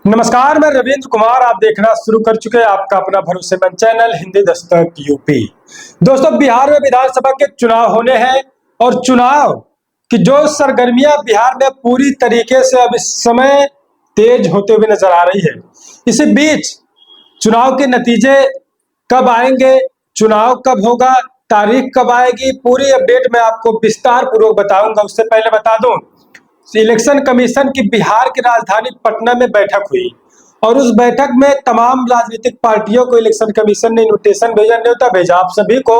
नमस्कार, मैं रविंद्र कुमार। आप देखना शुरू कर चुके हैं आपका अपना भरोसेमंद चैनल हिंदी दस्तक यूपी। दोस्तों, बिहार में विधानसभा के चुनाव होने हैं और चुनाव की जो सरगर्मियां बिहार में पूरी तरीके से अब इस समय तेज होते हुए नजर आ रही है। इसी बीच चुनाव के नतीजे कब आएंगे, चुनाव कब होगा, तारीख कब आएगी, पूरी अपडेट मैं आपको विस्तार पूर्वक बताऊंगा। उससे पहले बता दूं, इलेक्शन कमीशन की बिहार की राजधानी पटना में बैठक हुई और उस बैठक में तमाम राजनीतिक पार्टियों को इलेक्शन कमीशन ने इन्विटेशन भेजा, न्योता भेजा। आप सभी को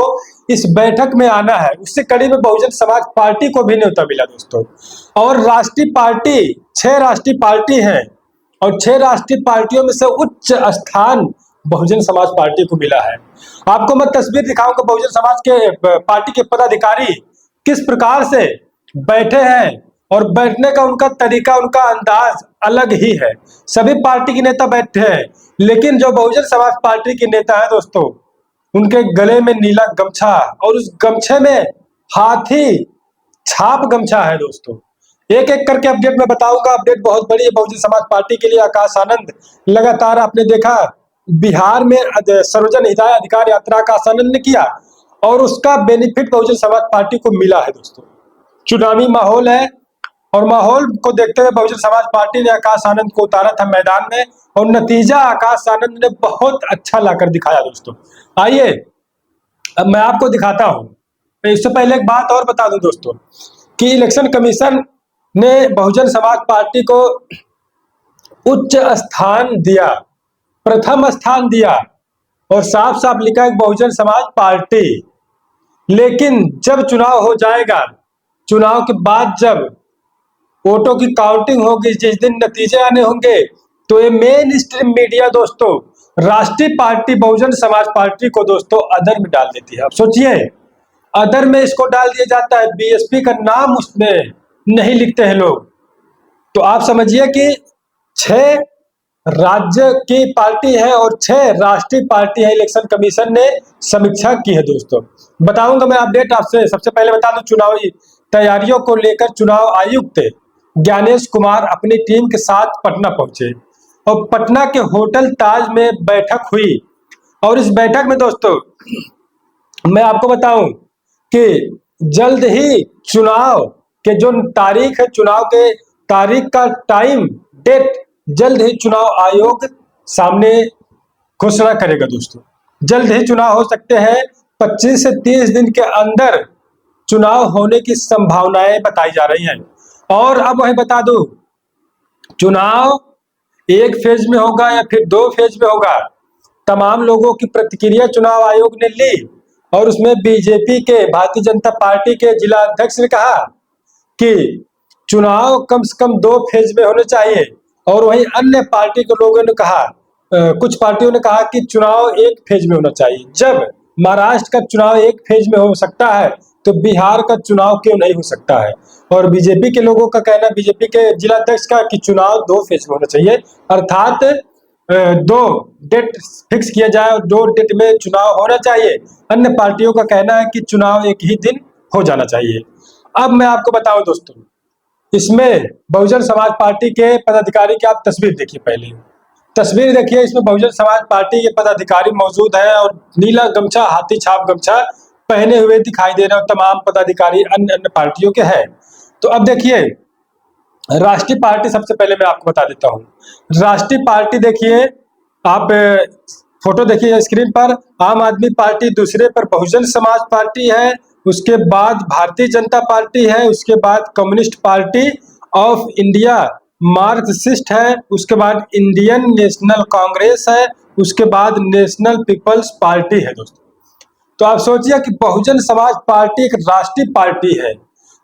इस बैठक में आना है। उससे कड़ी में बहुजन समाज पार्टी को भी न्योता मिला दोस्तों। और राष्ट्रीय पार्टी 6 राष्ट्रीय पार्टी है और 6 राष्ट्रीय पार्टियों में से उच्च स्थान बहुजन समाज पार्टी को मिला है। आपको मैं तस्वीर दिखाऊंगा बहुजन समाज के पार्टी के पदाधिकारी किस प्रकार से बैठे हैं और बैठने का उनका तरीका, उनका अंदाज अलग ही है। सभी पार्टी के नेता बैठे हैं, लेकिन जो बहुजन समाज पार्टी के नेता है दोस्तों, उनके गले में नीला गमछा और उस गमछे में हाथी छाप गमछा है दोस्तों। एक एक करके अपडेट मैं बताऊंगा। अपडेट बहुत बड़ी है बहुजन समाज पार्टी के लिए। आकाश आनंद लगातार आपने देखा बिहार में सर्वजन हिताय अधिकार यात्रा का आकाश आनंद ने किया और उसका बेनिफिट बहुजन समाज पार्टी को मिला है दोस्तों। चुनावी माहौल है और माहौल को देखते हुए बहुजन समाज पार्टी ने आकाश आनंद को उतारा था मैदान में और नतीजा आकाश आनंद ने बहुत अच्छा लाकर दिखाया दोस्तों। आइए अब मैं आपको दिखाता हूं। इससे पहले एक बात और बता दूं दोस्तों कि इलेक्शन कमीशन ने बहुजन समाज पार्टी को उच्च स्थान दिया, प्रथम स्थान दिया और साफ साफ लिखा है बहुजन समाज पार्टी। लेकिन जब चुनाव हो जाएगा, चुनाव के बाद जब वोटों की काउंटिंग होगी, जिस दिन नतीजे आने होंगे, तो ये मेन स्ट्रीम मीडिया दोस्तों राष्ट्रीय पार्टी बहुजन समाज पार्टी को दोस्तों अदर में डाल देती है। अब सोचिए, अदर में इसको डाल दिया जाता है, बीएसपी का नाम उसमें नहीं लिखते हैं लोग। तो आप समझिए कि 6 राज्य की पार्टी है और 6 राष्ट्रीय पार्टी है। इलेक्शन कमीशन ने समीक्षा की है दोस्तों। बताऊंगा मैं अपडेट आपसे। सबसे पहले बता दूं, चुनावी तैयारियों को लेकर चुनाव आयुक्त ज्ञानेश कुमार अपनी टीम के साथ पटना पहुंचे और पटना के होटल ताज में बैठक हुई। और इस बैठक में दोस्तों मैं आपको बताऊं कि जल्द ही चुनाव के जो तारीख है, चुनाव के तारीख का टाइम डेट जल्द ही चुनाव आयोग सामने घोषणा करेगा दोस्तों। जल्द ही चुनाव हो सकते हैं। 25 से 30 दिन के अंदर चुनाव होने की संभावनाएं बताई जा रही हैं। और अब वही बता दूं, चुनाव एक फेज में होगा या फिर 2 फेज में होगा, तमाम लोगों की प्रतिक्रिया चुनाव आयोग ने ली और उसमें बीजेपी के, भारतीय जनता पार्टी के जिला अध्यक्ष ने कहा कि चुनाव कम से कम 2 फेज में होने चाहिए। और वहीं अन्य पार्टी के लोगों ने कहा, कुछ पार्टियों ने कहा कि चुनाव 1 फेज में होना चाहिए। जब महाराष्ट्र का चुनाव 1 फेज में हो सकता है तो बिहार का चुनाव क्यों नहीं हो सकता है। और बीजेपी के लोगों का कहना, बीजेपी के जिला अध्यक्ष का, कि चुनाव 2 फेज में होना चाहिए, अर्थात 2 डेट फिक्स किया जाए और 2 डेट में चुनाव होना चाहिए। अन्य पार्टियों का कहना है कि चुनाव एक ही दिन हो जाना चाहिए। अब मैं आपको बताऊं दोस्तों, इसमें बहुजन समाज पार्टी के पदाधिकारी की आप तस्वीर देखिए। पहले तस्वीर देखिए, इसमें बहुजन समाज पार्टी के पदाधिकारी मौजूद हैं और नीला गमछा, हाथी छाप गमछा पहने हुए दिखाई दे रहे हैं। तमाम पदाधिकारी अन्य अन्य पार्टियों के हैं। तो अब देखिए, राष्ट्रीय पार्टी सबसे पहले मैं आपको बता देता हूं। राष्ट्रीय पार्टी देखिए, आप फोटो देखिए स्क्रीन पर। आम आदमी पार्टी दूसरे पर बहुजन समाज पार्टी है, उसके बाद भारतीय जनता पार्टी है, उसके बाद communist party of India Marxist है, उसके बाद इंडियन नेशनल कांग्रेस है, उसके बाद नेशनल पीपल्स पार्टी है दोस्तों। तो आप सोचिए कि बहुजन समाज पार्टी एक राष्ट्रीय पार्टी है,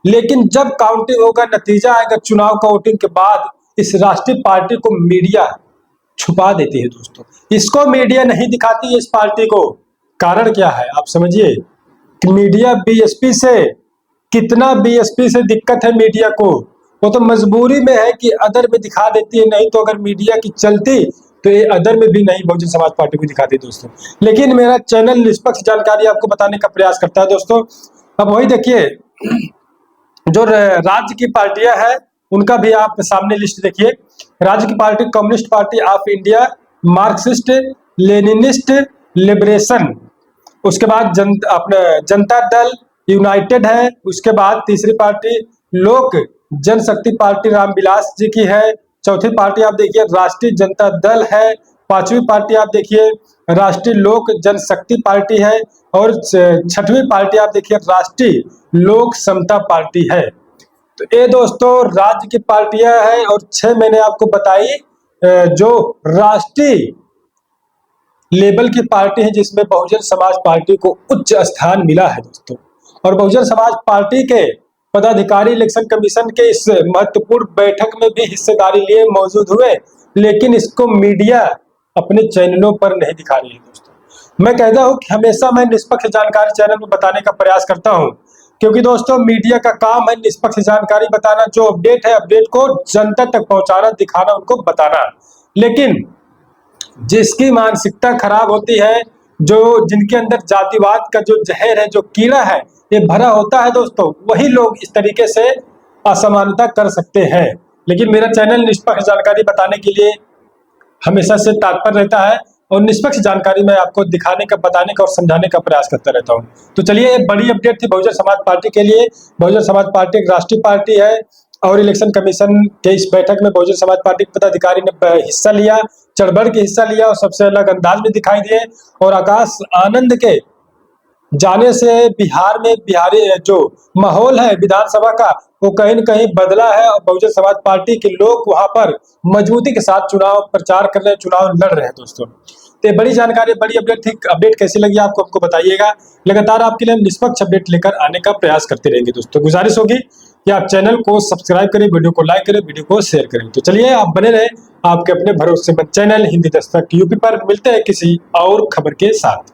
लेकिन जब काउंटिंग होगा, नतीजा आएगा चुनाव का, वोटिंग के बाद, इस राष्ट्रीय पार्टी को मीडिया छुपा देती है दोस्तों। इसको मीडिया नहीं दिखाती है, इस पार्टी को। कारण क्या है आप समझिए कि मीडिया बीएसपी से, कितना बीएसपी से दिक्कत है मीडिया को, वो तो मजबूरी में है कि अदर में दिखा देती है। नहीं तो अगर मीडिया की चलती तो ये अदर में भी नहीं बहुजन समाज पार्टी को दिखाती दोस्तों। लेकिन मेरा चैनल निष्पक्ष जानकारी आपको बताने का प्रयास करता है दोस्तों। अब वही देखिए, जो राज्य की पार्टियां हैं उनका भी आप सामने लिस्ट देखिए। राज्य की party communist party of India, Marxist Leninist liberation, उसके बाद अपने जनता दल यूनाइटेड है। उसके बाद तीसरी पार्टी लोक जनशक्ति पार्टी रामविलास जी की है। चौथी पार्टी आप देखिए राष्ट्रीय जनता दल है। पांचवी पार्टी आप देखिए राष्ट्रीय लोक जनशक्ति पार्टी है। और छठवीं पार्टी आप देखिए राष्ट्रीय लोक समता पार्टी है। तो ये दोस्तों राज्य की पार्टियां हैं। और 6 मैंने आपको बताई जो राष्ट्रीय लेवल की पार्टी है, जिसमें बहुजन समाज पार्टी को उच्च स्थान मिला है दोस्तों। और बहुजन समाज पार्टी के पदाधिकारी इलेक्शन कमीशन के इस महत्वपूर्ण बैठक में भी हिस्सेदारी लिए मौजूद हुए, लेकिन इसको मीडिया अपने चैनलों पर नहीं दिखा रही है दोस्तों। मैं कहता हूं कि हमेशा मैं निष्पक्ष जानकारी चैनल में बताने का प्रयास करता हूं, क्योंकि दोस्तों मीडिया का काम है निष्पक्ष जानकारी बताना, जो अपडेट है अपडेट को जनता तक पहुंचाना, दिखाना, उनको बताना। लेकिन जिसकी मानसिकता खराब होती है, जो जिनके अंदर जातिवाद का जो जहर है, जो कीड़ा है, ये भरा होता है दोस्तों, वही लोग इस तरीके से असमानता कर सकते हैं। लेकिन मेरा चैनल निष्पक्ष जानकारी बताने के लिए हमेशा से तत्पर रहता है, और निष्पक्ष जानकारी मैं आपको दिखाने का, बताने का और समझाने का प्रयास करता रहता हूं। तो चलिए, एक बड़ी अपडेट थी बहुजन समाज पार्टी के लिए। बहुजन समाज पार्टी एक राष्ट्रीय पार्टी है, और इलेक्शन कमीशन के इस बैठक में बहुजन समाज पार्टी के पदाधिकारी ने हिस्सा लिया, चढ़ बढ़ के हिस्सा लिया, और सबसे अलग अंदाज में दिखाई दिए। और आकाश आनंद के जाने से बिहार में बिहारी जो माहौल है विधानसभा का, वो कहीं न कहीं बदला है, और बहुजन समाज पार्टी के लोग वहां पर मजबूती के साथ चुनाव प्रचार कर रहे हैं, चुनाव लड़ रहे हैं दोस्तों। तो बड़ी जानकारी, बड़ी अपडेट थी। अपडेट कैसी लगी आपको, हमको बताइएगा। लगातार आपके लिए हम निष्पक्ष अपडेट लेकर आने का प्रयास करते रहेंगे दोस्तों। गुजारिश होगी कि आप चैनल को सब्सक्राइब करें, वीडियो को लाइक करें, वीडियो को शेयर करें। तो चलिए, आप बने रहे आपके अपने भरोसेमंद चैनल हिंदी दस्तक यूपी पर। मिलते हैं किसी और खबर के साथ।